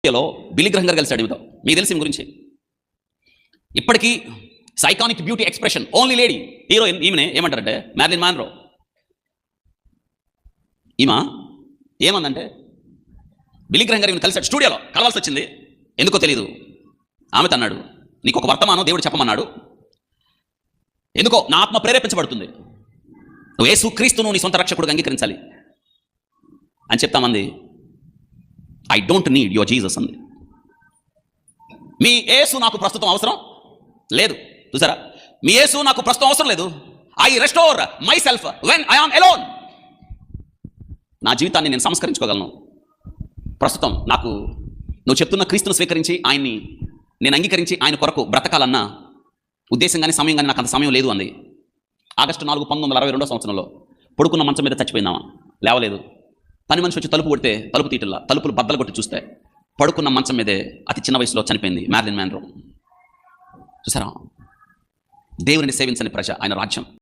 లో బిలీ గ్రహం గారు కలిసాడు ఈమెతో. మీకు తెలిసి ఈమె గురించి ఇప్పటికీ సైకానిక్ beauty expression only lady heroine ఈమెనే ఏమంటారంటే మ్యారిలిన్ మాన్రో. ఈమె ఏమందంటే బిలీ గ్రహం గారు ఈమెను కలిసాడు, స్టూడియోలో కలవాల్సి వచ్చింది. ఎందుకో తెలియదు. ఆమె తన్నాడు, నీకు ఒక వర్తమానం దేవుడు చెప్పమన్నాడు, ఎందుకో నా ఆత్మ ప్రేరేపించబడుతుంది, నువ్వు యేసు క్రీస్తును నీ సొంత రక్షకుడిగా అంగీకరించాలి అని చెప్తామంది. I don't need your Jesus అంది. మీ యేసు నాకు ప్రస్తుతం అవసరం లేదు. చూసారా, మీ యేసు నాకు ప్రస్తుతం అవసరం లేదు. I restore myself when I am alone. నా జీవితాన్ని నేను సంస్కరించుకోగలను. ప్రస్తుతం నాకు నువ్వు చెప్తున్న క్రీస్తును స్వీకరించి ఆయన్ని నేను అంగీకరించి ఆయన కొరకు బ్రతకాలన్న ఉద్దేశం కానీ సమయం కానీ నాకు అంత సమయం లేదు అంది. ఆగస్టు 4, 1962 సంవత్సరంలో పడుకున్న మంచం మీద చచ్చిపోయిందామా, లేవలేదు. పని మనిషి వచ్చి తలుపు కొడితే తలుపు తీయటల్లా, తలుపులు బద్దలు కొట్టి చూస్తే పడుకున్న మంచం మీదే అతి చిన్న వయసులో చనిపోయింది మ్యారిలిన్ మాన్రో. చూసారా, దేవుని సేవించని ప్రజ, ఆయన రాజ్యం.